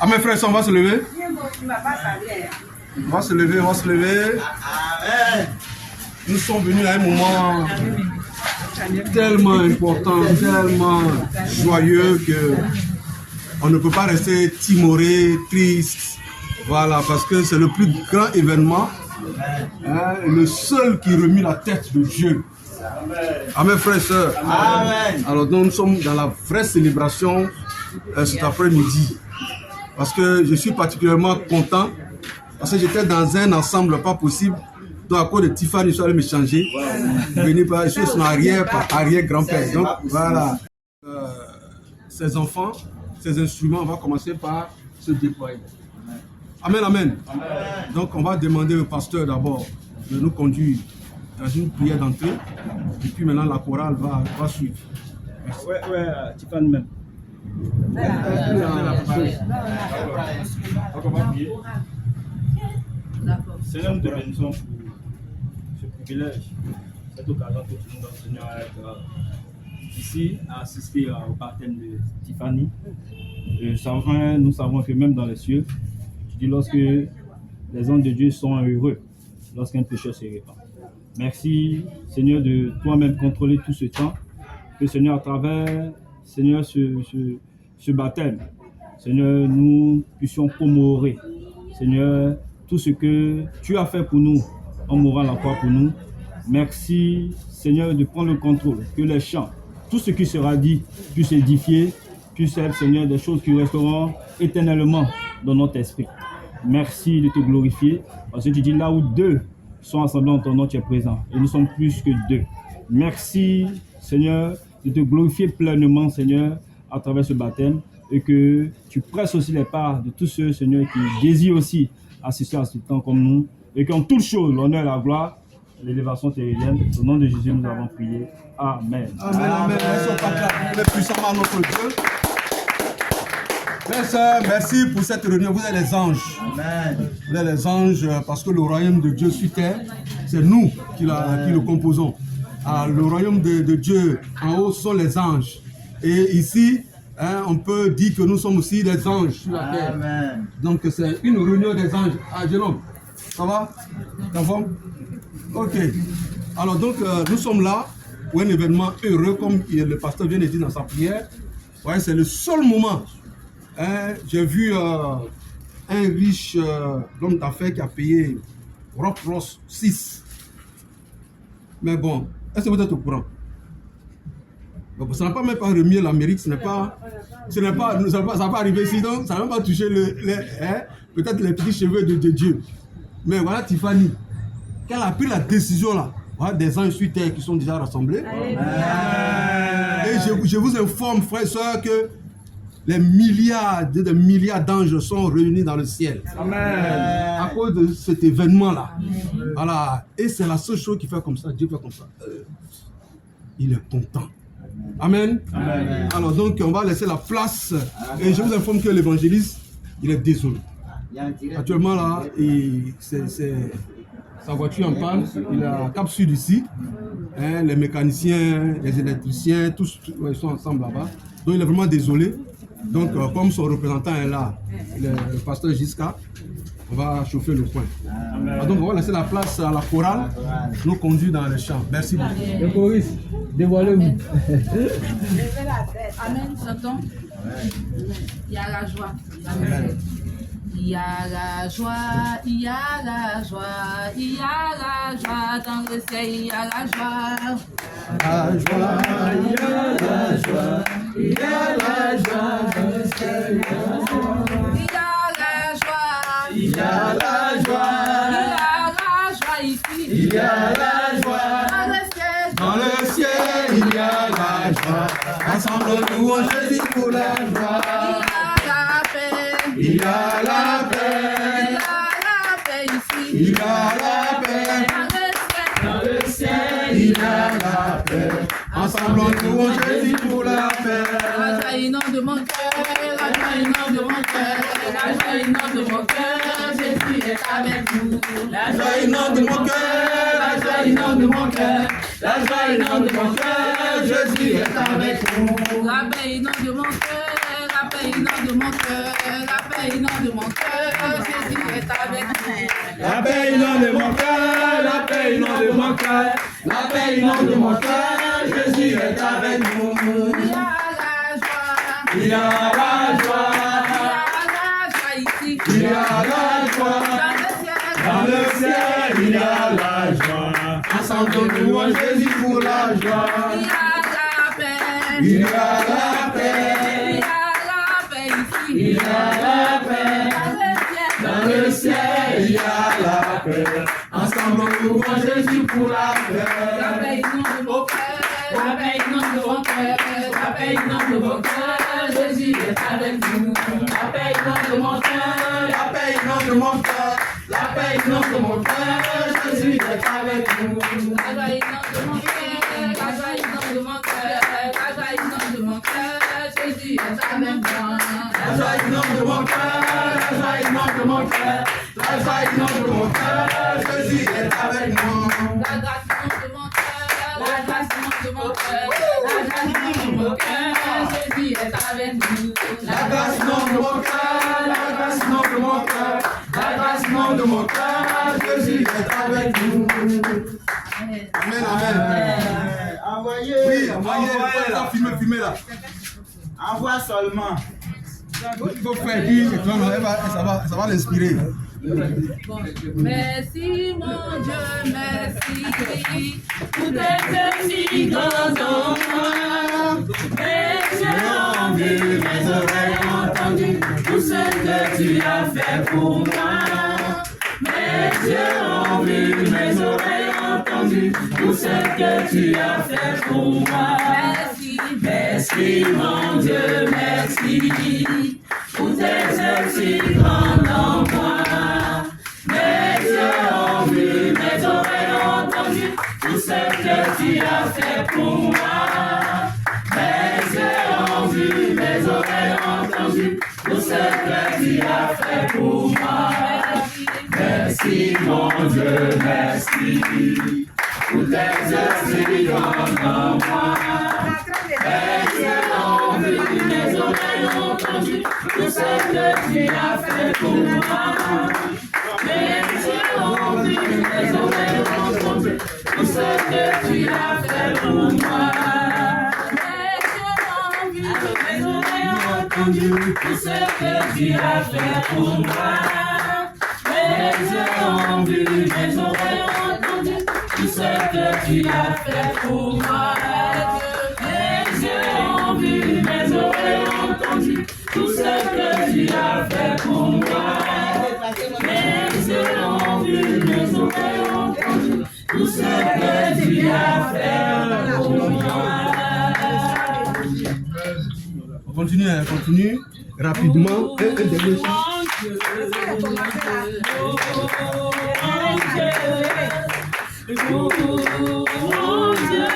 Ah mes frères, on va se lever. On va se lever, on va se lever. Nous sommes venus à un moment tellement important, tellement joyeux que on ne peut pas rester timoré, triste. Voilà, parce que c'est le plus grand événement, le seul qui remue la tête de Dieu. Amen, frères et sœurs. Amen. Alors donc, nous sommes dans la vraie célébration cet après-midi. Parce que je suis particulièrement content, parce que j'étais dans un ensemble pas possible. Donc à cause de Tiffany, je suis allé me changer. Je suis son arrière-grand-père. Donc voilà. Ces enfants, ces instruments, on va commencer par se déployer. Amen, amen. Donc on va demander au pasteur d'abord de nous conduire dans une prière d'entrée. Et puis maintenant la chorale va suivre. Merci. Ouais, Tiffany même. Seigneur, nous te bénissons pour ce privilège, cette occasion que tu nous donnes, Seigneur, à être ici, à assister au baptême de Tiffany. Nous savons que même dans les cieux, tu dis lorsque les hommes de Dieu sont heureux, lorsqu'un pécheur se répand. Merci, Seigneur, de toi-même contrôler tout ce temps, que Seigneur, à travers, Seigneur, ce baptême, Seigneur, nous puissions commémorer, Seigneur, tout ce que tu as fait pour nous en mourant à la croix pour nous. Merci, Seigneur, de prendre le contrôle, que les chants, tout ce qui sera dit puisse édifier, puisse être, Seigneur, des choses qui resteront éternellement dans notre esprit. Merci de te glorifier, parce que tu dis là où deux sont assemblés en ton nom, tu es présent, et nous sommes plus que deux. Merci, Seigneur, de te glorifier pleinement, Seigneur, à travers ce baptême, et que tu presses aussi les parts de tous ceux, Seigneur, qui désirent aussi assister à ce temps comme nous, et qu'en toutes choses, l'honneur et la gloire, l'élévation te reviennent. Au nom de Jésus, nous avons prié. Amen. Amen, amen. Merci puissamment à notre Dieu. Frères et sœurs, merci pour cette réunion. Vous êtes les anges. Amen. Vous êtes les anges parce que le royaume de Dieu sur terre, c'est nous qui le composons. Alors, le royaume de Dieu en haut sont les anges. Et ici, on peut dire que nous sommes aussi des anges sur la terre. Amen. Donc c'est une réunion des anges. Ah, Jérôme, ça va? T'es en forme? Ok. Alors donc nous sommes là pour un événement heureux, comme le pasteur vient de dire dans sa prière. Ouais, c'est le seul moment. J'ai vu un riche homme d'affaires qui a payé Rolls-Royce 6. Mais bon, est-ce que vous êtes au courant? Donc, ça n'a pas même pas remis l'Amérique, ça va pas arriver ici, donc ça n'a même pas touché peut-être les petits cheveux de Dieu. Mais voilà Tiffany, qu'elle a pris la décision là, voilà, des anges sur terre qui sont déjà rassemblés. Et je vous informe, frères et sœurs, que les milliards d'anges sont réunis dans le ciel. Amen. À cause de cet événement-là. Voilà. Et c'est la seule chose qui fait comme ça. Dieu fait comme ça. Il est content. Amen. Amen. Alors donc, on va laisser la place. Et je vous informe que l'évangéliste, il est désolé. Actuellement, là, sa voiture en panne. Il a Cap Sud ici. Les mécaniciens, les électriciens, tous ils sont ensemble là-bas. Donc, il est vraiment désolé. Donc, comme son représentant est là, le pasteur Giska, on va chauffer le coin. Donc, on va laisser la place à la chorale, nous conduire dans le champ. Merci beaucoup. Le choriste, dévoilez-vous. Amen, chantons. Il y a la joie. Amen. Il y a la joie, il y a la joie, il y a la joie dans le ciel, il y a la joie. La joie, il y a la joie, il y a la joie dans le ciel, il y a la joie. il y a la joie, Il y a la joie ici. il y a la joie. Dans le ciel, il y a la joie. Ensemble, nous on Jésus pour la joie. Il y a la paix. Il y a la paix. Il y a la paix ici. Il y a la paix. Dans le ciel. Il y a la paix. Ensemble, nous on Jésus pour la paix. La joie inonde de mon cœur. La joie inonde de mon cœur. La joie inonde de mon cœur. Jésus est avec nous. La joie inonde de mon cœur. La joie inonde de mon cœur. La joie inonde de mon cœur. Jésus est avec nous. La paix inonde de mon cœur. La paix paix inonde mon cœur, la paix inonde mon cœur, Jésus est avec nous. La paix inonde mon cœur, la paix inonde mon cœur, la paix inonde mon cœur, Jésus est avec nous. Il y a la joie, Il y a la joie, il y a la joie ici, il y a la joie, dans le ciel il y a la joie, ensemble nous louons Jésus pour la joie. il y a la Il paix, y a la paix, il y a la paix ici, dans le ciel il y a la paix, ensemble nous louons Jésus pour la paix. la paix inonde mon cœur, la paix inonde mon cœur, la paix inonde mon cœur, Jésus est avec nous. La paix inonde mon cœur, La paix inonde mon cœur, la paix inonde mon cœur, Jésus est avec nous. la joie inonde mon cœur, la joie inonde mon cœur, la joie inonde mon cœur, Jésus est avec moi. La joie inonde mon cœur, la joie inonde mon cœur, la joie inonde mon cœur, Jésus est avec nous. La grâce inonde mon cœur, la grâce inonde mon cœur, la grâce inonde mon cœur, Jésus est avec nous. La grâce inonde mon cœur, la grâce inonde mon cœur, la grâce inonde mon cœur, Jésus est avec nous. Amen, amen. Envoyez, Oui, envoyez là. Filmez là. envoie seulement. Il faut faire dire, ça va l'inspirer. Merci mon Dieu, merci pour tes si grands enfants. Mes yeux ont vu, mes oreilles ont entendu tout ce que tu as fait pour moi. Mes yeux ont vu, mes oreilles ont entendu tout ce que tu as fait pour moi. Merci, merci mon Dieu, merci pour tes œuvres si grandes en moi. Mes yeux ont vu, mes oreilles ont entendu tout ce que tu as fait pour moi. Mes yeux ont vu, mes oreilles ont entendu tout ce que tu as fait pour moi. Merci mon Dieu, merci pour tes œuvres si grandes en moi. Mes yeux ont vu, mes oreilles ont entendu tout ce que tu as fait pour moi. Mes yeux ont vu, mes oreilles ont entendu tout ce que tu as fait pour moi. Mes yeux ont vu, mes oreilles ont entendu tout ce que tu as fait pour moi. Mes yeux ont vu, mes oreilles ont entendu tout ce que tu as fait pour moi. Mes yeux ont vu, mes oreilles ont entendu tout ce que tu as fait pour moi. Mes yeux ont vu, mes oreilles ont entendu tout ce que tu as fait pour moi. On continue, rapidement. Un dernier chant. Louons Dieu,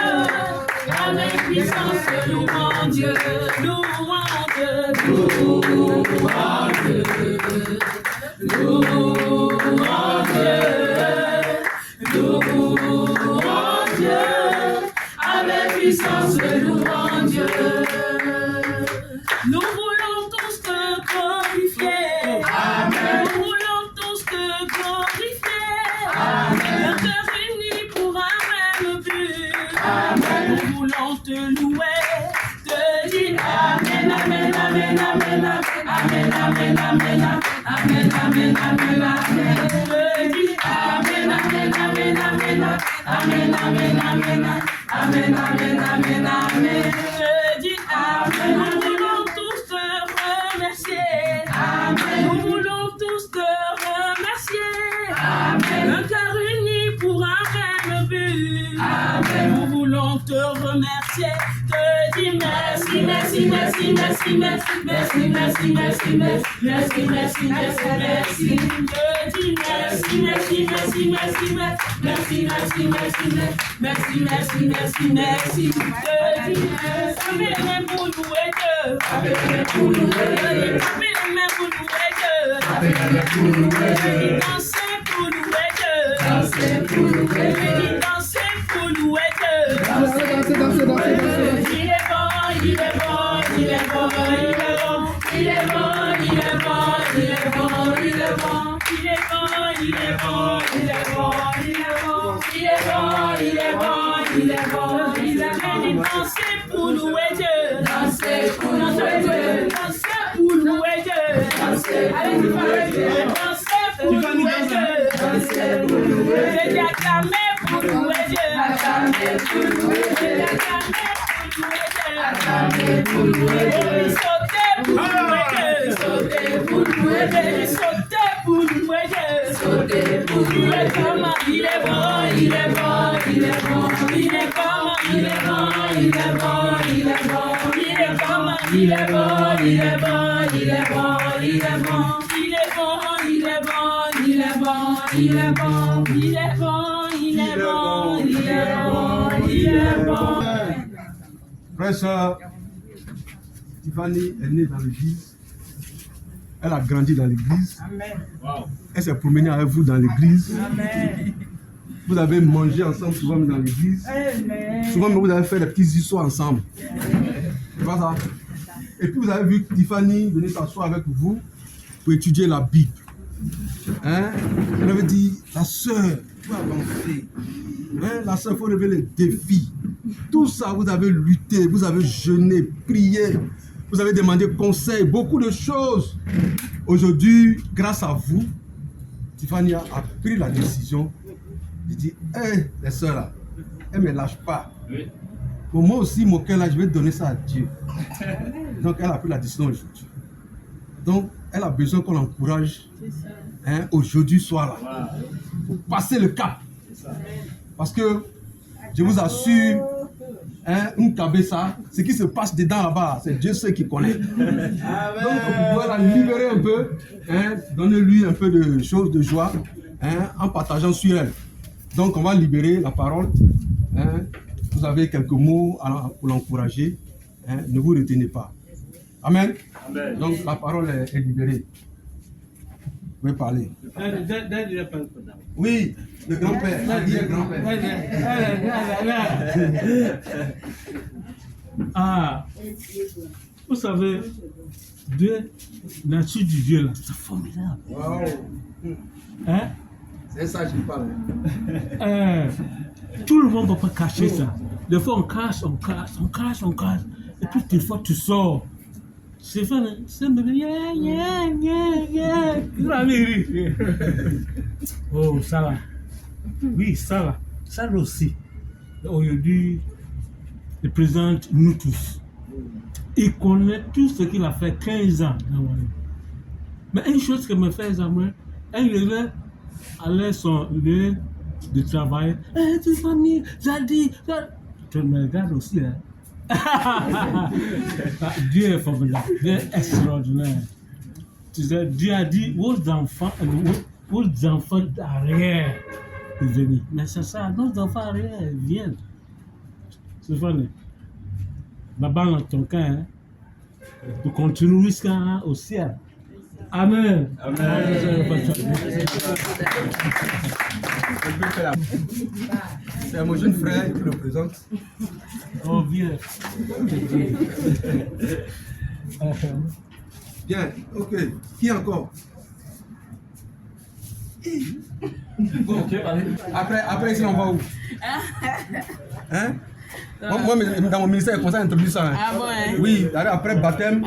avec puissance, louons Dieu, louons Dieu, louons Dieu, louons Dieu, louons Dieu, avec puissance, louons Dieu. Nous voulons tous te glorifier. Amen. Nous voulons tous te glorifier. Amen. Le cœur uni pour un même but. Amen. Nous voulons te louer, te dire Amen, Amen, Amen, Amen, Amen, Amen, Amen, Amen, Amen, Amen, Amen. Te dire Amen, Amen, Amen, Amen, Amen, Amen, Amen, Amen, Amen, Amen, Amen. Te dire Amen. Nous voulons tous te remercier. Amen. Nous voulons tous te remercier. Amen. Un cœur uni pour un même but. Amen. Nous voulons te remercier. Te dire merci, merci, merci, merci, merci, merci, merci, merci, merci, merci, merci, merci, merci. Te dire merci, merci, merci, merci, merci, merci, merci, merci, merci, merci, merci, merci. Te dire merci. Avec les mains pour louer Dieu. Avec les mains pour louer Dieu. Avec les mains pour louer Dieu. Avec les mains pour louer Dieu. Danser pour louer Dieu. Danser pour louer Dieu. Danser pour louer Dieu. Danser, danser, danser, danser, danser. Il est bon, il est bon, il est bon, il est bon, il Dansez pour louer Dieu. Dansez pour louer Dieu. Dansez pour louer Dieu. Dansez pour louer Dieu. Dansez pour louer Dieu. Dansez pour louer Dieu. Acclamez pour louer Dieu. Acclamez pour louer Dieu. Acclamez pour louer Dieu. Sautez pour louer Dieu. Sautez pour louer Dieu. Sautez pour louer Dieu. Sautez pour louer Dieu. Il est bon, il est bon, il est bon. Il est bon, il est bon, il est bon, il est bon. Il est bon, il est bon, il est bon, il est bon, il est bon. Il est bon, il est bon, il est bon, il est bon. Il est bon, il est bon, il est bon, il est bon. Frère, sœur, Tiffany est née dans l'église. Elle a grandi dans l'église. Elle s'est promenée avec vous dans l'église. Vous avez mangé ensemble souvent dans l'église. Souvent, vous avez fait des petites histoires ensemble. C'est pas ça? Et puis, vous avez vu Tiffany venir s'asseoir avec vous pour étudier la Bible. Hein? Elle avait dit, la sœur, il faut avancer. Hein? La sœur, il faut relever les défis. Tout ça, vous avez lutté, vous avez jeûné, prié, vous avez demandé conseil, beaucoup de choses. Aujourd'hui, grâce à vous, Tiffany a pris la décision de dire, hey, les sœurs là, elles ne me lâchent pas. Oui. Pour moi aussi, mon cœur là, je vais donner ça à Dieu. Donc, elle a pris la décision aujourd'hui. Donc, elle a besoin qu'on l'encourage hein, aujourd'hui soir là, pour passer le cap. Parce que, je vous assure, hein, une cabessa, ce qui se passe dedans là-bas, c'est Dieu seul qui connaît. Donc, on doit la libérer un peu, hein, donner-lui un peu de choses de joie, hein, en partageant sur elle. Donc, on va libérer la parole. Hein. Vous avez quelques mots pour l'encourager. Hein. Ne vous retenez pas. Amen. Amen. Donc, la parole est libérée. Vous pouvez parler. Oui, le grand-père. Le grand-père. Ah, vous savez, Dieu, la nature du Dieu, là, c'est formidable. Wow. Hein? C'est ça que je parle. Tout le monde ne peut pas cacher ça. Des fois, on cache. Et puis, des fois, tu sors. C'est fait, c'est bébé, oh, ça va. Oui, ça va. Ça va aussi. Aujourd'hui, il présente nous tous. Il connaît tout ce qu'il a fait 15 ans. Mais une chose que me fait Samuel, il est allé son lieu de travail. Tu famille, Zadi, tu me regardes aussi, hein. Dieu est formidable, Dieu est extraordinaire. Tu sais, Dieu a dit vos enfants d'arrière venir. Mais c'est ça, nos enfants arrière viennent. C'est vrai. Là-bas dans ton cas, hein, tu continues jusqu'au ciel. Amen. C'est mon jeune frère qui le présente. Oh, bien. Bien, ok. Qui encore? Bon, après ici, on va où? Hein? Moi, dans mon ministère, il y a ça introduit ça. Hein. Ah bon, hein? Oui, après baptême,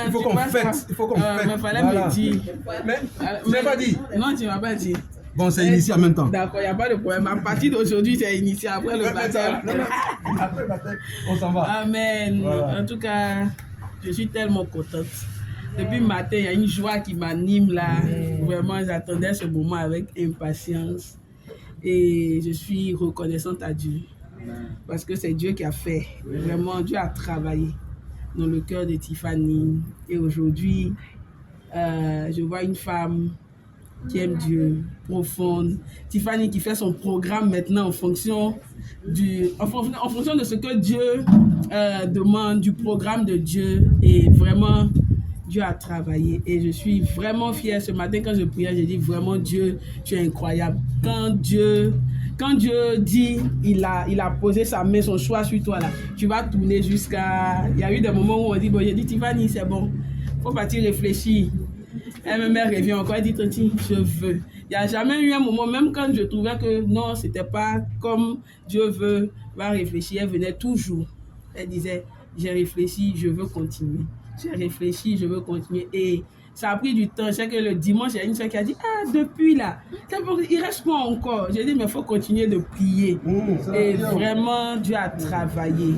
il faut qu'on fête. Il faut qu'on fête. Mais fallait me dire. Mais tu n'as pas dit? Non, tu ne m'as pas dit. Bon, c'est initié en même temps. D'accord, il n'y a pas de problème. À partir d'aujourd'hui, c'est initié après le baptême. Après le baptême, on s'en va. Amen. Voilà. En tout cas, je suis tellement contente. Depuis le matin, il y a une joie qui m'anime là. Vraiment, j'attendais ce moment avec impatience. Et je suis reconnaissante à Dieu. Parce que c'est Dieu qui a fait. Vraiment, Dieu a travaillé dans le cœur de Tiffany. Et aujourd'hui, je vois une femme qui aime Dieu, profonde. Tiffany qui fait son programme maintenant en fonction de ce que Dieu demande, du programme de Dieu. Et vraiment, Dieu a travaillé. Et je suis vraiment fière. Ce matin, quand je priais, j'ai dit vraiment, Dieu, tu es incroyable. Quand Dieu dit, il a posé sa main, son choix sur toi, là, tu vas tourner jusqu'à... Il y a eu des moments où on dit, bon, j'ai dit, Tiffany, c'est bon. Il faut partir réfléchir. Et ma mère revient encore, elle dit, Tanti, je veux. Il n'y a jamais eu un moment, même quand je trouvais que non, c'était pas comme Dieu veut, va réfléchir, elle venait toujours. Elle disait, j'ai réfléchi, je veux continuer. J'ai réfléchi, je veux continuer. Et ça a pris du temps. Je sais que le dimanche, il y a une soeur qui a dit, ah, depuis là, il reste quoi encore? J'ai dit, mais il faut continuer de prier. Et vraiment, Dieu a travaillé.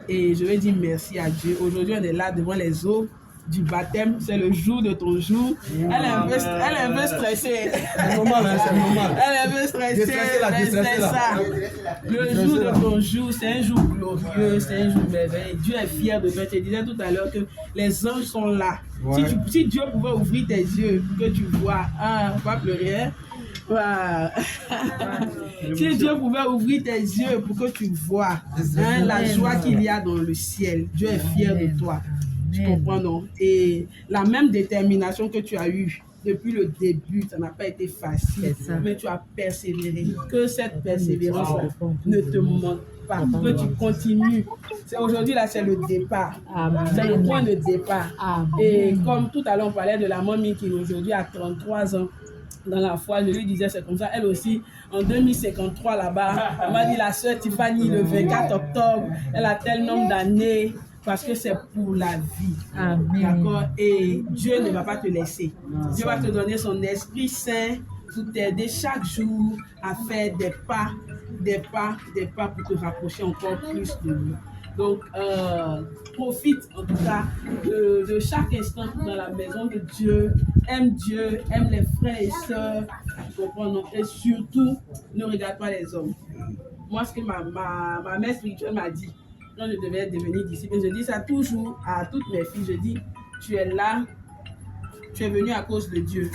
Et je veux dire merci à Dieu. Aujourd'hui, on est là devant les eaux du baptême. C'est le jour de ton jour. Elle est un peu stressée. C'est normal, hein, c'est normal. Elle est un peu stressée. C'est ça. Le jour de ton jour, c'est un jour glorieux, c'est un jour merveilleux. Dieu est fier de toi. Je te disais tout à l'heure que les anges sont là. Ouais. Si Dieu pouvait ouvrir tes yeux pour que tu vois, ah, pas pleurer, hein? Wow. Si Dieu pouvait ouvrir tes yeux pour que tu vois hein, la joie qu'il y a dans le ciel, Dieu est fier de toi. Tu comprends, non? Et la même détermination que tu as eue depuis le début, ça n'a pas été facile, mais tu as persévéré. Que cette persévérance ne te manque pas, que tu continues. Aujourd'hui, là, c'est le départ. C'est le point de départ. Et comme tout à l'heure, on parlait de la mamie qui aujourd'hui a 33 ans. Dans la foi, je lui disais, c'est comme ça. Elle aussi, en 2053 là-bas, elle m'a dit, la sœur Tiffany, le 24 octobre, elle a tel nombre d'années. Parce que c'est pour la vie. D'accord? Et Dieu ne va pas te laisser. Dieu va te donner son Esprit Saint pour t'aider chaque jour à faire des pas pour te rapprocher encore plus de lui. Donc, profite en tout cas de chaque instant dans la maison de Dieu. Aime les frères et sœurs. Tu comprends, non? Et surtout, ne regarde pas les hommes. Moi, ce que ma mère spirituelle m'a dit, quand je devais devenir disciple, je dis ça toujours à toutes mes filles, je dis, tu es là, tu es venu à cause de Dieu.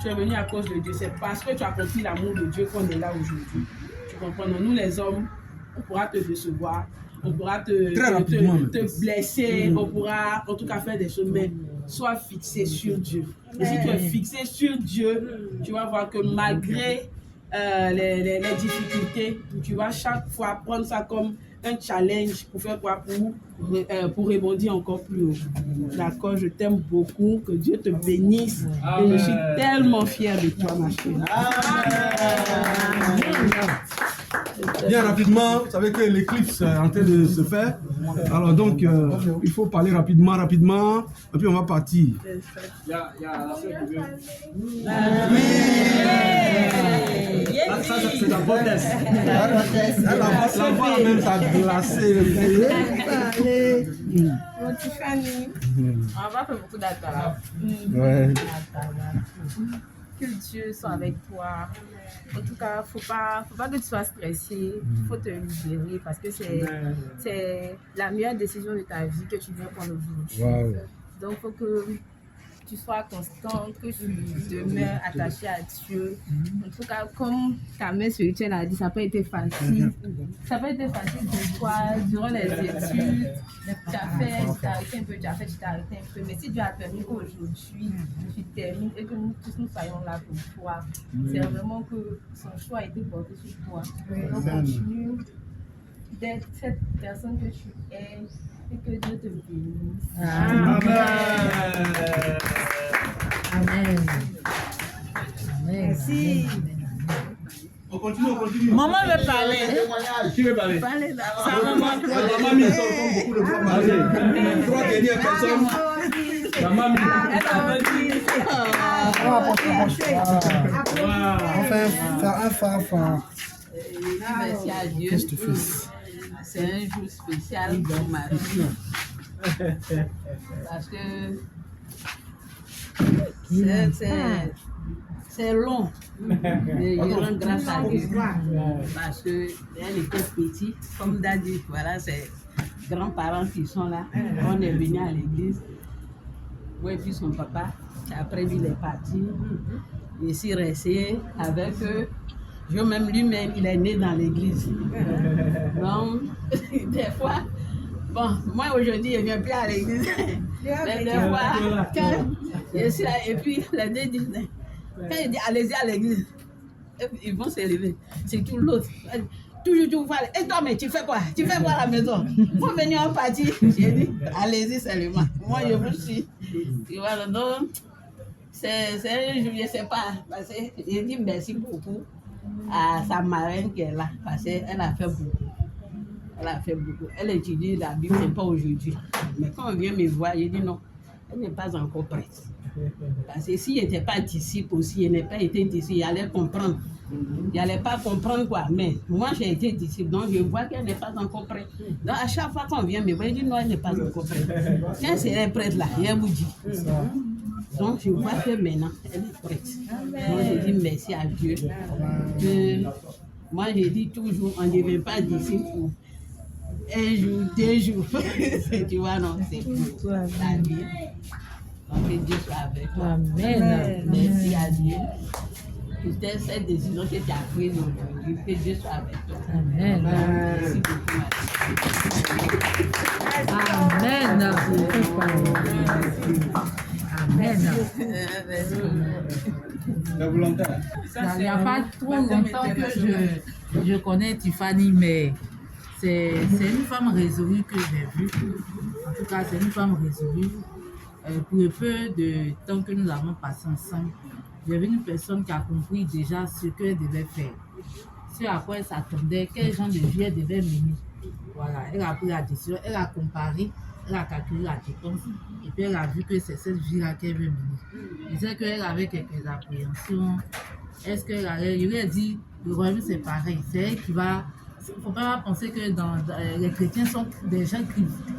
Tu es venu à cause de Dieu. C'est parce que tu as compris l'amour de Dieu qu'on est là aujourd'hui. Tu comprends? Nous, les hommes, on pourra te décevoir, on pourra te blesser, on pourra en tout cas faire des choses, mais sois fixé sur Dieu. Et si tu es fixé sur Dieu, tu vas voir que malgré les difficultés, tu vas chaque fois prendre ça comme un challenge pour faire quoi? Pour rebondir encore plus haut. D'accord? Je t'aime beaucoup. Que Dieu te bénisse. Amen. Et je suis tellement fière de toi, ma chérie. Bien rapidement, vous savez que l'éclipse est en train de se faire. Alors donc, il faut parler rapidement, et puis on va partir. Il y a la sœur qui vient. Ça, c'est la bonesse. La voix même ça glacé. Tiffany, on va faire beaucoup d'attentes. Ouais. Que Dieu soit avec toi. En tout cas, faut pas que tu sois stressé. Il faut te libérer parce que c'est la meilleure décision de ta vie que tu viens prendre aujourd'hui. Wow. Donc, il faut que tu sois constante, que tu demeures attaché à Dieu. En tout cas, comme ta mère spirituelle a dit, ça n'a pas été facile. Ça n'a pas été facile pour toi durant les études. Tu as arrêté un peu, tu t'es arrêté un peu. Mais si Dieu a permis qu'aujourd'hui, tu termines et que nous tous nous soyons là pour toi, c'est vraiment que son choix a été porté sur toi. Donc, continue d'être cette personne que tu es. Et que Dieu te bénisse. Amen. Amen. Merci. On continue. Maman veut parler. Qui veut parler? Parlez d'abord. Sa maman. La mamie, ça comme beaucoup de fois parler. Trois dernières personnes. La mamie. On fait un fanfare. Merci à Dieu. C'est un jour spécial dans ma vie. Parce que c'est long. Mais je rends grâce à Dieu. Parce qu'elle était petite. Comme Daddy, voilà, c'est grands-parents qui sont là. On est venu à l'église. Moi et puis son papa. Après, il est parti. Je suis restée avec eux. Même lui-même, il est né dans l'église. Donc, des fois, bon, moi aujourd'hui, je ne viens plus à l'église. Mais des fois, quand je suis là, et puis les deux disent, quand je dis allez-y à l'église, ils vont s'élever. C'est tout l'autre. Toujours, tu vois, et toi, mais tu fais quoi? Tu fais quoi à la maison? Il faut venir en partie. J'ai dit, allez-y seulement. Moi, je vous suis. Et voilà, donc, je ne sais pas. Parce que j'ai dit merci beaucoup à sa marraine qui est là, parce qu'elle a fait beaucoup. Elle a fait beaucoup. Elle étudie la Bible, c'est pas aujourd'hui. Mais quand on vient me voir, je dis non, elle n'est pas encore prête. Parce que s'il n'était pas disciple aussi, il n'a pas été disciple, il allait comprendre. Il n'allait pas comprendre quoi. Mais moi, j'ai été disciple, donc je vois qu'elle n'est pas encore prête. Donc à chaque fois qu'on vient me voir, je dis non, elle n'est pas encore prête. Quand elle serait prête là, elle vous dit. Donc je vois que maintenant, elle est prête. Donc je dis merci à Dieu. Moi, je dis toujours, on ne devient pas disciple pour un jour, 2 jours. Tu vois, non, c'est pour la vie. Donc que Dieu soit avec toi. Amen. Merci à Dieu. C'était cette décision que tu as prise aujourd'hui. Que Dieu soit avec toi. Amen. Merci beaucoup. Amen. Amen. La volonté. Il n'y a pas trop longtemps que je connais Tiffany, mais c'est une femme résolue que j'ai vue. En tout cas, c'est une femme résolue. Pour le peu de temps que nous avons passé ensemble, j'ai vu une personne qui a compris déjà ce qu'elle devait faire. Ce à quoi elle s'attendait, quel genre de vie elle devait mener. Voilà, elle a pris la décision, elle a comparé, elle a calculé la dépense et puis elle a vu que c'est cette vie-là qu'elle veut mener. Je sais qu'elle avait quelques appréhensions. Est-ce qu'elle allait, je lui ai dit, le royaume c'est pareil, c'est elle qui va. Il ne faut pas penser que les chrétiens sont des gens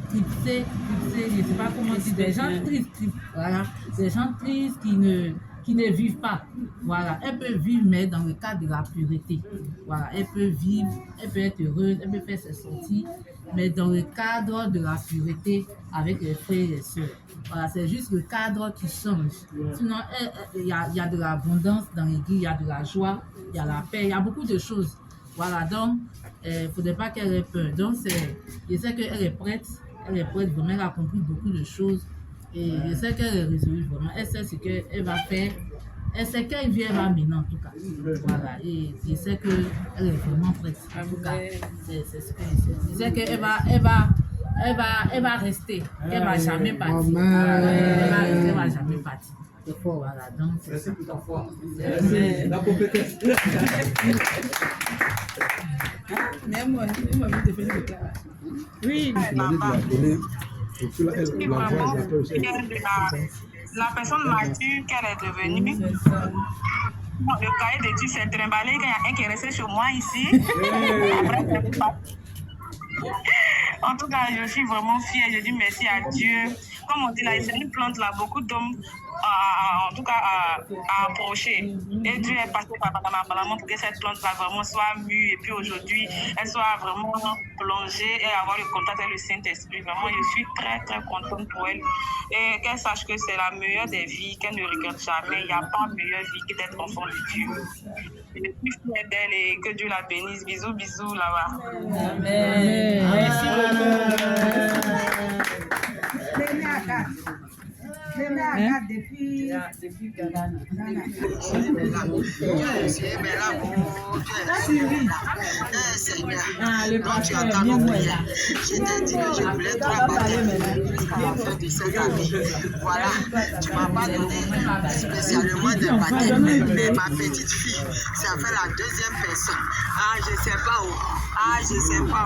clipsés, je ne sais pas comment dire, des gens tristes, voilà, des gens tristes qui ne vivent pas. Voilà, elle peut vivre, mais dans le cadre de la pureté. Voilà, elle peut vivre, elle peut être heureuse, elle peut faire ses sorties, mais dans le cadre de la pureté avec les frères et les sœurs. Voilà, c'est juste le cadre qui change. Sinon, il y a de l'abondance dans l'église, il y a de la joie, il y a la paix, il y a beaucoup de choses. Voilà, donc, il ne faudrait pas qu'elle ait peur. Donc, je sais qu'elle est prête, vraiment, elle a compris beaucoup de choses. Et je sais qu'elle est résolue vraiment. Elle sait ce qu'elle va faire. Elle sait quelle vie elle va mener en tout cas. Voilà, et je sais qu'elle est vraiment prête. En tout cas, c'est ce que je sais. Je sais qu'elle va rester. Elle ne va jamais partir. Voilà, elle ne va jamais partir. Voilà, donc c'est ça. La compétence. Même moi, je te fais une déclaration. Oui. La personne mature qu'elle est devenue. Le cahier d'études s'est trimballé, il y a un qui est resté chez moi ici. En tout cas, je suis vraiment fière. Je dis merci à Dieu. Comme on dit là, c'est une plante là, beaucoup d'hommes en tout cas à approcher. Et Dieu est passé par Malamon pour que cette plante là vraiment soit mûre et puis aujourd'hui, elle soit vraiment plongée et avoir le contact avec le Saint-Esprit. Vraiment, je suis très très contente pour elle. Et qu'elle sache que c'est la meilleure des vies, qu'elle ne regrette jamais. Il n'y a pas meilleure vie que d'être enfant de Dieu. Je suis fière d'elle et que Dieu la bénisse. Bisous, bisous là-bas. Amen. Merci depuis Ghana. Le pasteur est bien là. Je t'ai dit que je voulais trois baptêmes jusqu'à la fin de cette année. Voilà, tu m'as pas donné spécialement des baptêmes, mais ma petite fille, ça fait la deuxième personne. Je sais pas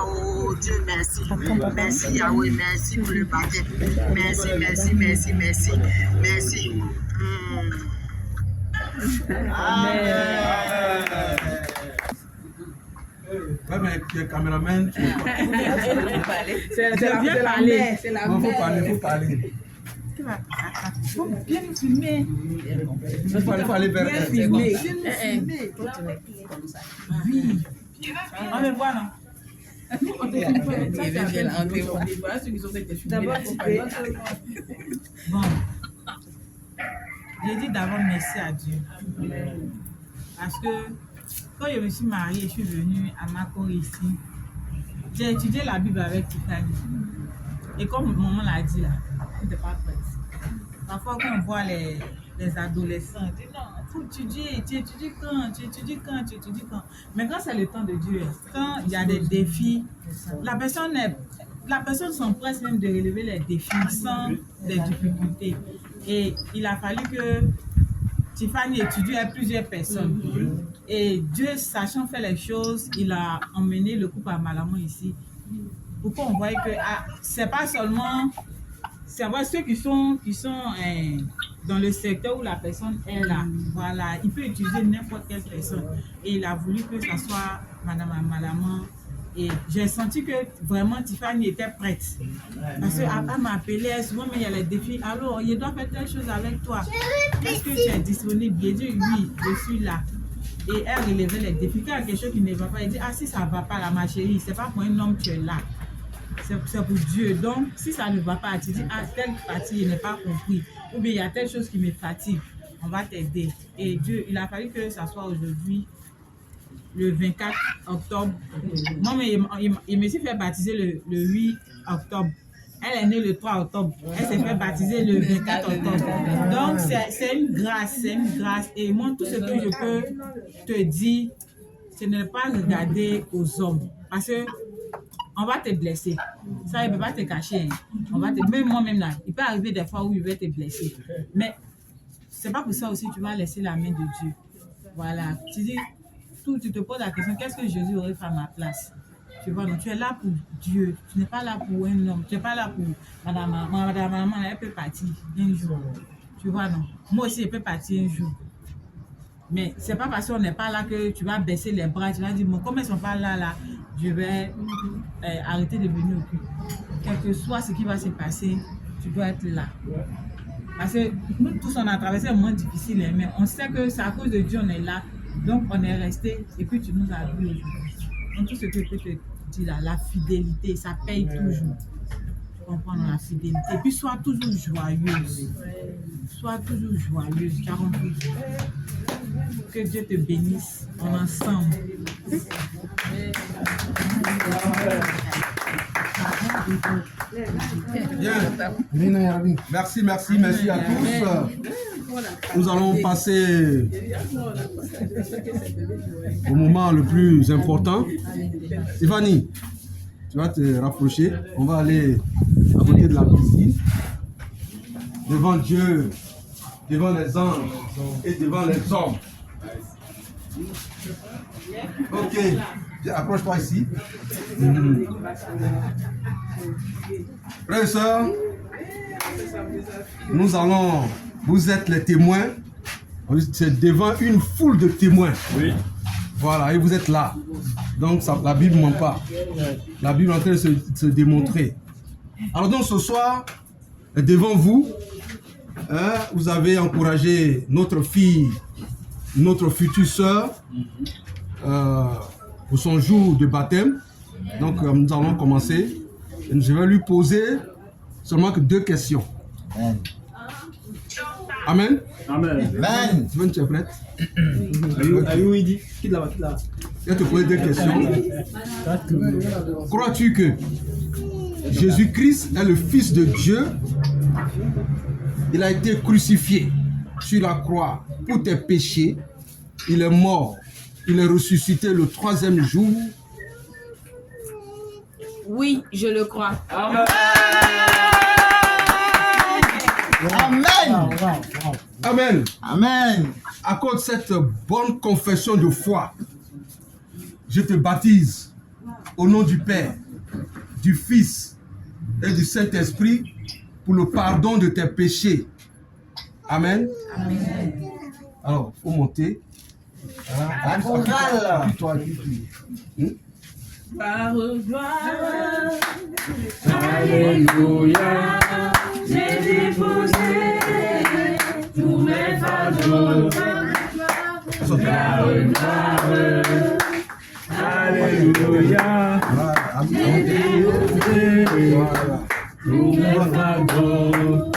où. Dieu merci. Merci Yahweh, merci pour le baptême. Merci. Ouais, mais le caméraman, tu C'est la mère. C'est la faut mère. parler. Faut bien me filmer. Il faut aller vers elle. Filmer. Oui. On me voit, non? Bon, j'ai dit d'abord merci à Dieu. Parce que quand je me suis mariée, je suis venue à Mako ici. J'ai étudié la Bible avec Tiffany. Et comme maman l'a dit là, elle n'était pas prête. Parfois, quand on voit les adolescents, on dit non, faut étudier, tu étudies quand. Mais quand c'est le temps de Dieu, quand il y a des défis, la personne s'empresse même de relever les défis sans des difficultés. Et il a fallu que Tiffany étudie à plusieurs personnes. Et Dieu, sachant faire les choses, il a emmené le couple à Malamon ici. pour qu'on voie que c'est pas seulement, c'est vrai, ceux qui sont dans le secteur où la personne est là, voilà, il peut utiliser n'importe quelle personne. Et il a voulu que ça soit Madame Malaman. Et j'ai senti que vraiment Tiffany était prête. Parce qu'elle m'a appelé souvent, mais il y a les défis. Alors, il doit faire telle chose avec toi. Est-ce que tu es disponible? J'ai dit oui, je suis là. Et elle relevait les défis. Quand il y a quelque chose qui ne va pas, elle dit si ça ne va pas là, ma chérie, c'est pas pour un homme que tu es là. C'est pour Dieu. Donc, si ça ne va pas, tu dis telle partie, il n'est pas compris. Ou bien il y a telle chose qui me fatigue, on va t'aider. Et Dieu, il a fallu que ça soit aujourd'hui, le 24 octobre. Moi, il me s'est fait baptiser le 8 octobre. Elle est née le 3 octobre. Elle s'est fait baptiser le 24 octobre. Donc, c'est une grâce, Et moi, tout ce que je peux te dire, ce n'est pas regarder aux hommes. Parce que on va te blesser. Ça, il ne peut pas te cacher. Même moi-même, là, il peut arriver des fois où il va te blesser. Mais c'est pas pour ça aussi que tu vas laisser la main de Dieu. Voilà. Tu te poses la question, qu'est-ce que Jésus aurait fait à ma place? Tu vois, donc tu es là pour Dieu. Tu n'es pas là pour un homme. Tu n'es pas là pour Madame Maman, elle peut partir un jour. Tu vois, non? Moi aussi, je peux partir un jour. Mais c'est pas parce qu'on n'est pas là que tu vas baisser les bras. Tu vas dire, bon, comme ils ne sont pas là, je vais arrêter de venir au culte. Quel que soit ce qui va se passer, tu dois être là. Parce que nous tous, on a traversé un moment difficile, mais on sait que c'est à cause de Dieu on est là. Donc on est resté et puis tu nous as vus aujourd'hui. Donc tout ce que je peux te dire là, la fidélité, ça paye toujours. Tu comprends, la fidélité. Et puis sois toujours joyeuse. Sois toujours joyeuse, car on peut. Que Dieu te bénisse en ensemble. Bien. Merci à tous. Nous allons passer au moment le plus important. Tiffany, tu vas te rapprocher. On va aller à côté de la piscine. Devant Dieu, devant les anges et devant les hommes. Ok, approche-toi ici. Frères et sœurs, vous êtes les témoins. C'est devant une foule de témoins. Oui. Voilà, et vous êtes là. Donc la Bible ne ment pas. La Bible est en train de se démontrer. Alors donc ce soir, devant vous, vous avez encouragé notre fille, notre future sœur, pour son jour de baptême. Donc nous allons commencer. Et je vais lui poser seulement que 2 questions. Amen. Amen. Tu es prête? Ayouidi. Quitte là-bas. Je vais te poser 2 questions. Crois-tu que Jésus-Christ est le Fils de Dieu? Il a été crucifié sur la croix pour tes péchés. Il est mort. Il est ressuscité le 3e jour. Oui, je le crois. Amen. Amen. Amen. Amen. À cause de cette bonne confession de foi, je te baptise au nom du Père, du Fils et du Saint-Esprit pour le pardon de tes péchés. Amen. Amen. Alors, il faut monter. Par gloire, alléluia, j'ai déposé tous mes fardeaux. Par gloire, alléluia, j'ai déposé tous mes fardeaux.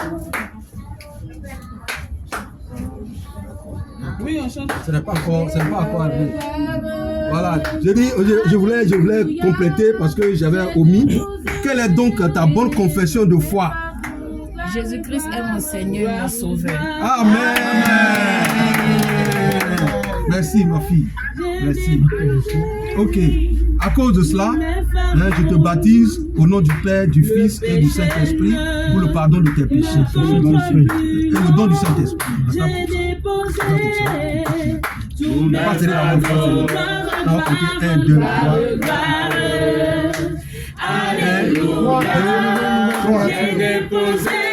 Oui, on chante. Ce n'est pas encore arrivé. Voilà, je voulais compléter parce que j'avais omis. Quelle est donc ta bonne confession de foi? Jésus-Christ est mon Seigneur, mon Sauveur. Amen. Merci ma fille. Merci. Ok. À cause de cela, je te baptise au nom du Père, du Fils et du Saint-Esprit pour le pardon de tes péchés. Et le don du Saint-Esprit. Passez la bonne foi. On va compter 1, 2, 3. J'ai déposé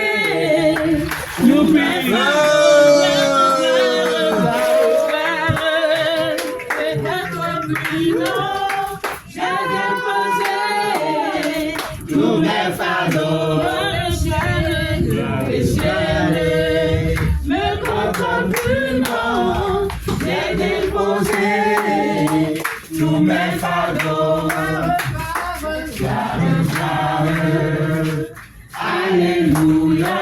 nos mes fardeaux, me contre plus non, j'ai déposé tous mes fardeaux. Alléluia,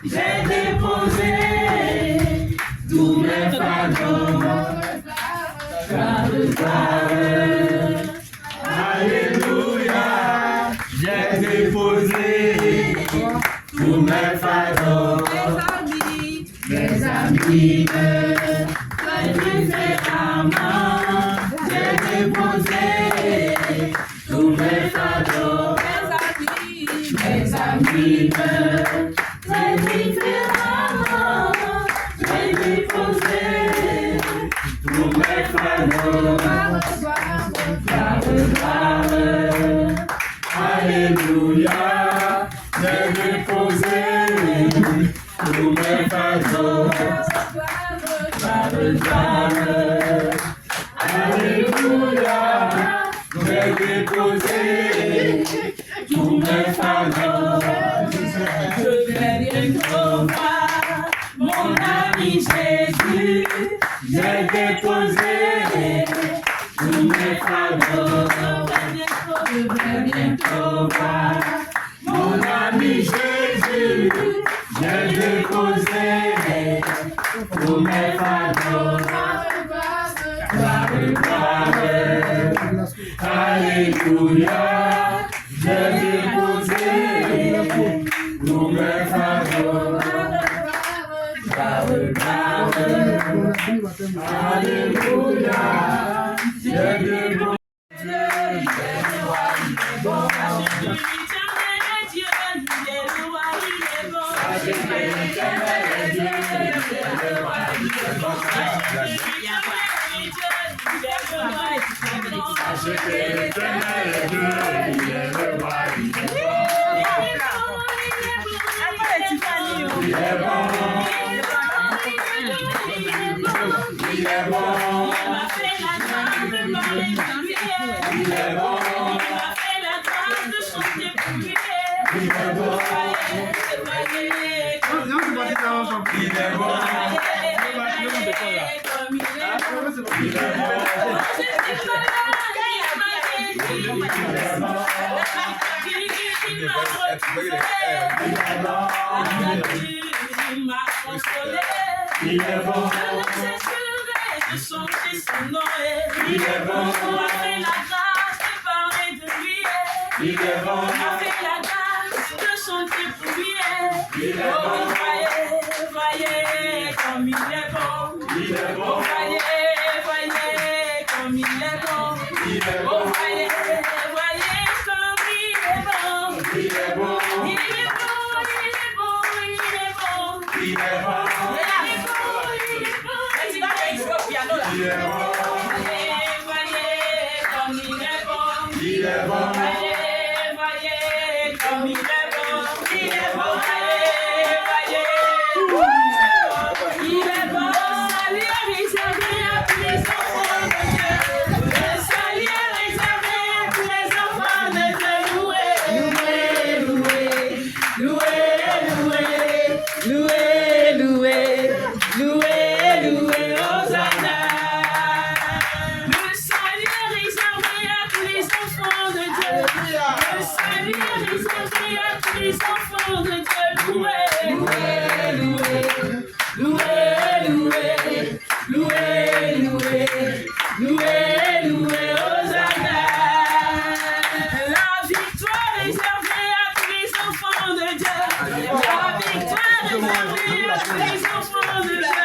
j'ai déposé tous mes fardeaux. Alléluia, j'ai déposé tous mes fardeaux. Mes amis, différemment, j'ai déposé tous mes fardeaux. Mes amis, très différemment, j'ai déposé tous mes fardeaux. Alléluia, j'ai déposé tous mes fardeaux. Alléluia, j'ai déposé tous mes fardeaux. Je vais bientôt voir mon ami Jésus. J'ai déposé tous mes fardeaux. Je vais bientôt voir mon ami Jésus. J'ai déposé tous mes fardeaux. Alléluia, j'ai déposé tous mes fardeaux. Alléluia, j'ai déposé. Il est bon. Je chanter son nom. Il est bon. On m'a fait la grâce de parler de lui. Il est bon. On m'a fait la grâce de chanter pour lui. Il est bon. Voyez comme il est bon. Il est bon. Voyez comme il est bon. Il est bon. Voyez comme il est bon. Il est bon. Il est bon. Il est bon. Il est bon. Il est bon. Voyez comme il est bon. Il est bon. Voyez comme il est bon. Il est bon. Il est bon. Salut réservé à tous les enfants de Dieu. Le salut réservé à tous les enfants de Dieu. Loué. Hosanna. Le salut réservé à tous les enfants de Dieu. Le salut réservé à tous les enfants de Dieu. Loué, Hosanna. La victoire réservée à tous les enfants de Dieu. La victoire réservée à tous les enfants de Dieu.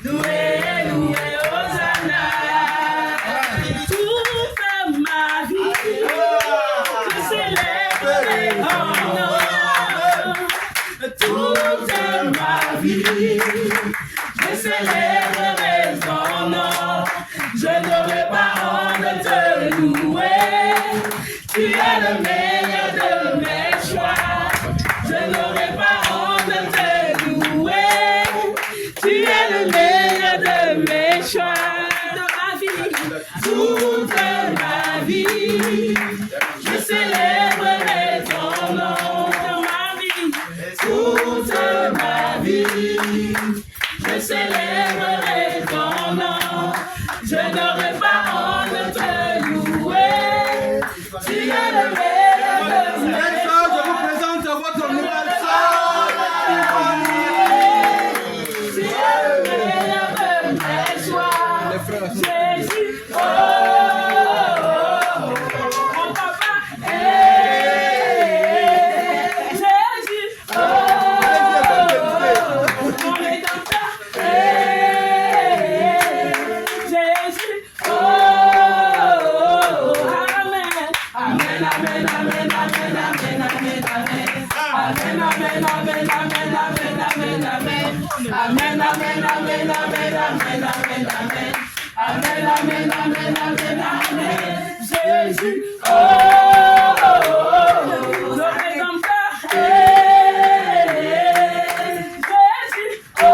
Loué, Hosanna. Toute ma vie, je célébrerai ton nom. Toute ma vie, je célébrerai ton nom. te louer. Tu es le meilleur de mes choix. Je n'aurai pas honte de te louer. Tu es le meilleur de mes choix. Toute ma vie, je célébrerai ton nom. Toute ma vie, je célébrerai ton nom. Je n'aurai pas honte de te louer. Tu es le meilleur de mes choix. Je vous présente votre nouvelle sœur. Tu es le meilleur de mes choix. Jésus, oh, mon papa, Jésus, oh, mon rédempteur, Jésus, oh, amen, amen, amen, amen, amen, amen, amen, amen, amen, amen, amen, amen, amen, amen, amen, amen, amen, amen, amen. Amen, amen, amen, amen, amen. Jésus, oh, oh, oh, le rédempteur, Jésus, oh,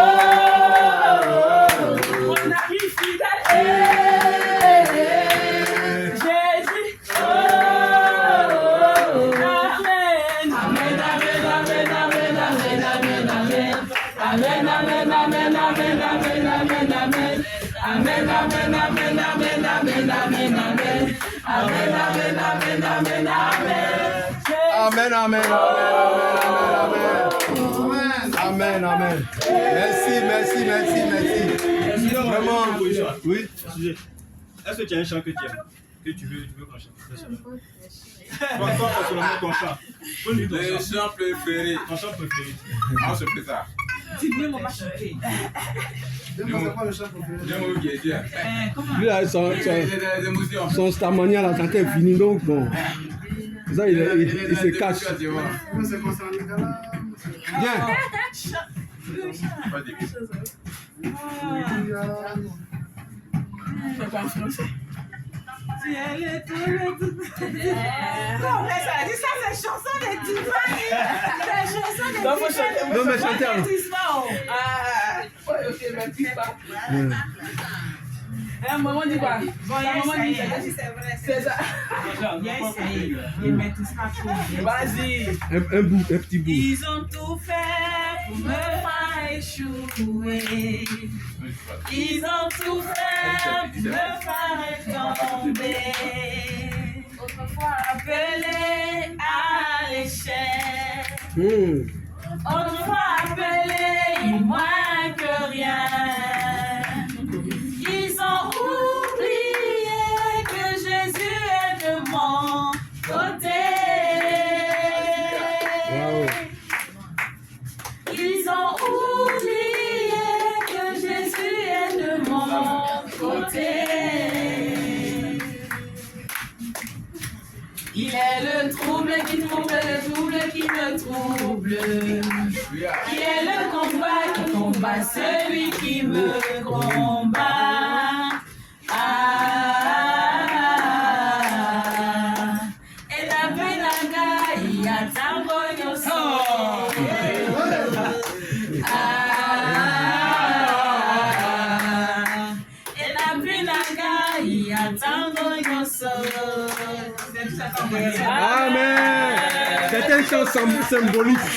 mon ami fidèle, Jésus, oh, amen, amen, amen, amen, amen, amen, amen, amen, amen, amen, amen, amen, amen, amen, amen. Amen, amen, amen, amen, amen, amen, amen. Amen, amen, amen, amen, amen. Amen, amen, amen, amen, amen. Merci, merci, merci, merci. Vraiment, oui. Est-ce que tu as un chant que tu aimes, que tu veux qu'on chante? Toi, personnellement, ton chant. Le chant préféré. Ton chant préféré. On se fait ça. Dis-moi, on va chanter. Lui, là, son Starmania, là, quand est fini, donc bon. Ça, il se cache. Viens. Tu es le tout. Non, mais ça dit ça, c'est chanson de Tiffany. C'est chanson de Tiffany. Non, mais chantez alors. Ok, merci pas. Maman dit quoi? Maman dit c'est vrai. C'est ça. Il métissera trop. Vas-y. Un bout, un petit bout. Ils ont tout fait pour me faire échouer. Ils ont tout fait pour me faire tomber. Autrefois appelé à l'échec. Autrefois appelé moins que rien. Ils ont oublié que Jésus est de mon côté. Wow. Ils ont oublié que Jésus est de mon côté. Il est le trouble qui trouble, le trouble qui me trouble. Qui est le combat qui combat celui qui me combat. Et la penaga, il y a tango yoso. Et la penaga, il y a tango yoso. Amen. C'est un chant symbolique.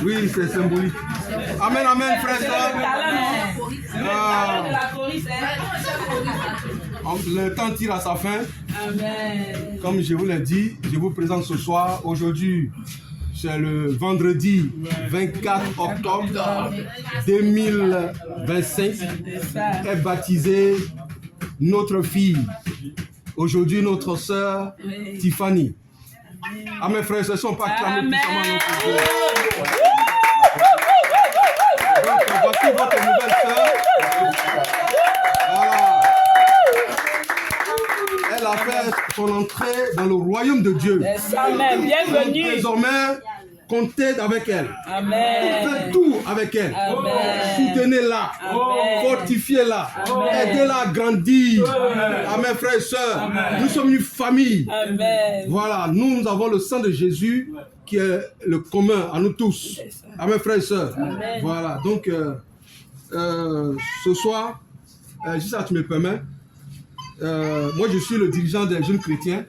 Oui, c'est symbolique. Amen, amen, frère. Le temps tire à sa fin. Amen. Comme je vous l'ai dit, je vous présente ce soir. Aujourd'hui, c'est le vendredi 24 octobre 2025. Est baptisée notre fille. Aujourd'hui, notre sœur Tiffany. Amen, frères, ce ne sont pas acclamés puissamment notre Dieu. Donc, voici votre nouvelle sœur. Voilà. Elle a fait son entrée dans le royaume de Dieu. Amen. Bienvenue. Donc, désormais, Comptez avec elle. Amen. Faites tout avec elle. Amen. Soutenez-la. Fortifiez-la. Aidez-la à grandir. Amen, frères et sœurs. Nous sommes une famille. Amen. Voilà, nous avons le sang de Jésus qui est le commun à nous tous. Amen, frères et sœurs. Voilà, donc ce soir, juste ça tu me permets, moi je suis le dirigeant des jeunes chrétiens.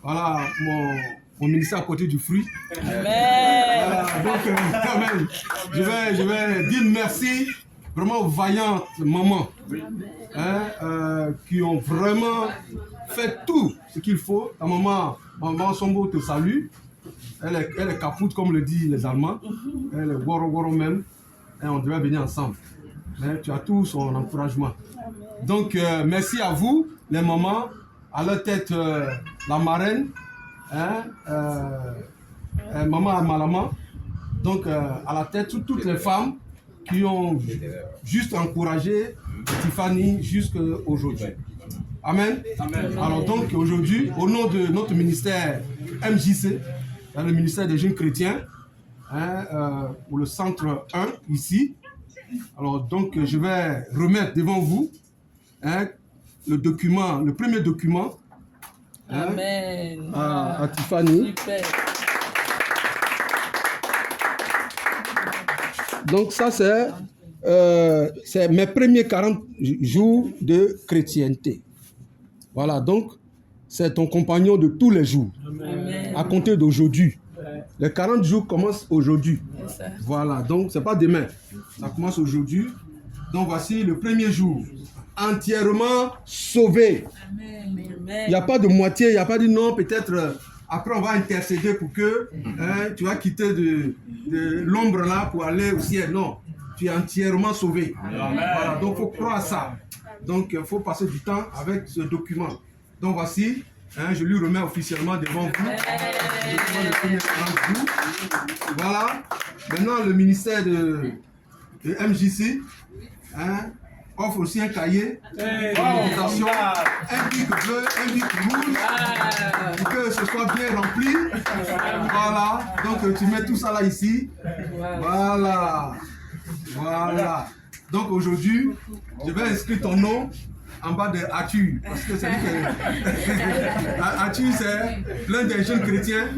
Voilà, mon ministère a porté du fruit. Amen. Voilà, donc amen. Je vais dire merci vraiment aux vaillantes mamans qui ont vraiment fait tout ce qu'il faut. Ta maman Sombo te salue. Elle est capoute comme le disent les Allemands. Elle est woro même. Et on devait venir ensemble. Mais tu as tout son encouragement. Donc merci à vous, les mamans, à leur tête la marraine, maman Malama. Donc à la tête toutes les femmes qui ont juste encouragé Tiffany jusqu'à aujourd'hui. Amen. Amen. Alors donc aujourd'hui, au nom de notre ministère MJC, le ministère des jeunes chrétiens, pour le centre 1 ici, alors donc je vais remettre devant vous le document, le premier document à Tiffany. Super. Donc ça c'est mes premiers 40 jours de chrétienté. Voilà, donc c'est ton compagnon de tous les jours. Amen. À compter d'aujourd'hui. Les 40 jours commencent aujourd'hui. Voilà, donc c'est pas demain. Ça commence aujourd'hui. Donc voici le premier jour. Entièrement sauvé. Il n'y a pas de moitié, il n'y a pas de non, peut-être après on va intercéder pour que tu vas quitter de l'ombre là pour aller au ciel. Non, tu es entièrement sauvé. Voilà, donc il faut croire à ça. Donc il faut passer du temps avec ce document. Donc voici, je lui remets officiellement devant vous. Le premier 40 jours. Voilà. Maintenant le ministère de MJC offre aussi un cahier, un bic bleu, un bic rouge, pour que ce soit bien rempli. Voilà, donc tu mets tout ça là ici. Voilà, voilà. Donc aujourd'hui, je vais inscrire ton nom en bas de Arthur, parce que c'est lui que Arthur c'est l'un des jeunes chrétiens,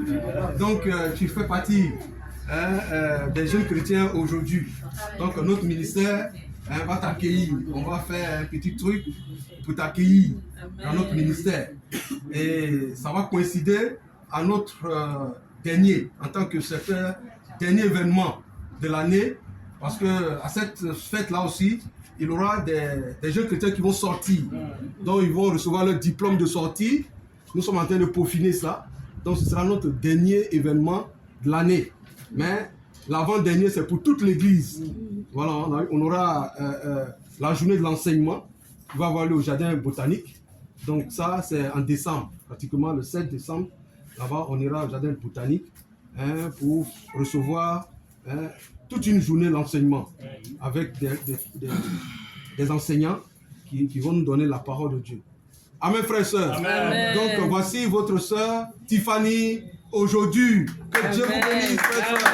donc tu fais partie des jeunes chrétiens aujourd'hui. Donc notre ministère va t'accueillir. On va faire un petit truc pour t'accueillir dans notre ministère. Et ça va coïncider à notre dernier, en tant que secteur, dernier événement de l'année. Parce que à cette fête-là aussi, il y aura des jeunes chrétiens qui vont sortir. Donc ils vont recevoir leur diplôme de sortie. Nous sommes en train de peaufiner ça. Donc ce sera notre dernier événement de l'année. Mais l'avant-dernier, c'est pour toute l'église. Voilà, on aura la journée de l'enseignement qui va avoir lieu au jardin botanique. Donc ça, c'est en décembre, pratiquement le 7 décembre. Là-bas, on ira au jardin botanique pour recevoir toute une journée d'enseignement avec des enseignants qui vont nous donner la parole de Dieu. Amen, frères et sœurs. Amen. Donc voici votre sœur Tiffany aujourd'hui. Que Dieu vous bénisse, frères et sœurs.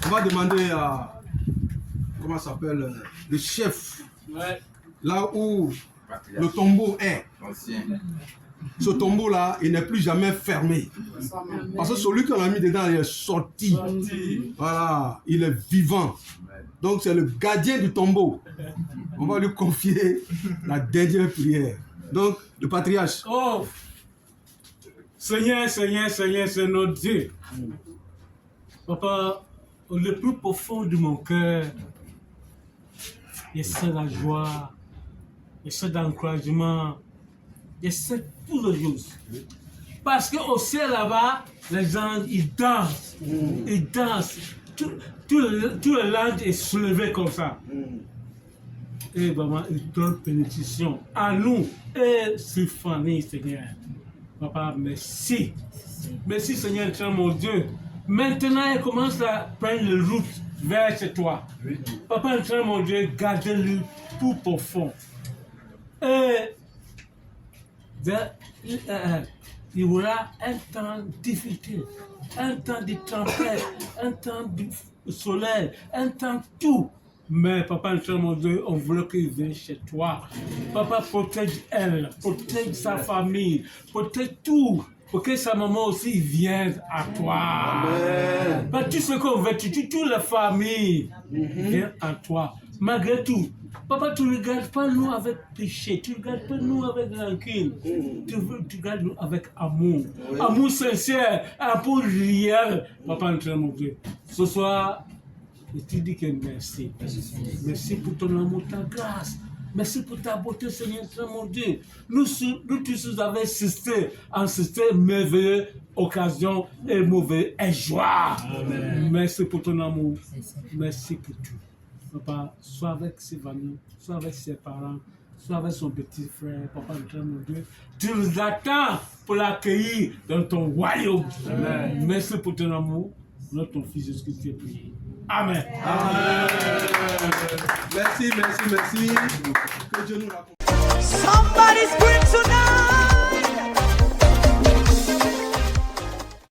On va demander à, comment s'appelle, le chef, là où le tombeau est. Ce tombeau-là, il n'est plus jamais fermé. Parce que celui qu'on a mis dedans, il est sorti. Voilà, il est vivant. Donc c'est le gardien du tombeau. On va lui confier la dernière prière. Donc, le patriarche. Oh, Seigneur, Seigneur, Seigneur, c'est notre Dieu. Papa, le plus profond de mon cœur, je sais la joie, je sais l'encouragement, je sais toutes les choses. Parce qu'au ciel là-bas, les anges, ils dansent. Ils dansent. Tout le land est soulevé comme ça. Et vraiment, ils donnent bénédiction à nous et Tiffany, Seigneur. Papa, merci. Merci, Seigneur, mon Dieu. Maintenant, elle commence à prendre la route vers chez toi. Papa, mon Dieu, gardez-le tout profond. Et il y aura un temps difficile, un temps de tempête, un temps de soleil, un temps tout. Mais papa, mon Dieu, on veut qu'il vienne chez toi. Papa, protège elle, protège sa famille, protège tout. Pour que sa maman aussi vienne à toi. Amen. Pas tout ce qu'on veut, toute la famille vient à toi. Malgré tout, papa, tu ne regardes pas nous avec péché, tu ne regardes pas nous avec rancune, tu regardes nous avec amour. Oui. Amour sincère, amour réel. Papa, mon Dieu. Ce soir, je te dis que merci. Merci pour ton amour, ta grâce. Merci pour ta beauté, Seigneur, mon Dieu. Nous tous avons assisté à cette merveilleuse occasion et mauvaise joie. Amen. Merci pour ton amour. Merci pour tout. Papa, sois avec ses familles, sois avec ses parents, sois avec son petit frère, papa, mon Dieu. Tu nous attends pour l'accueillir dans ton royaume. Amen. Merci pour ton amour. Notre fils Jésus-Christ est prié. Amen. Amen. Merci. Que Dieu nous l'accompagne. Somebody scream tonight.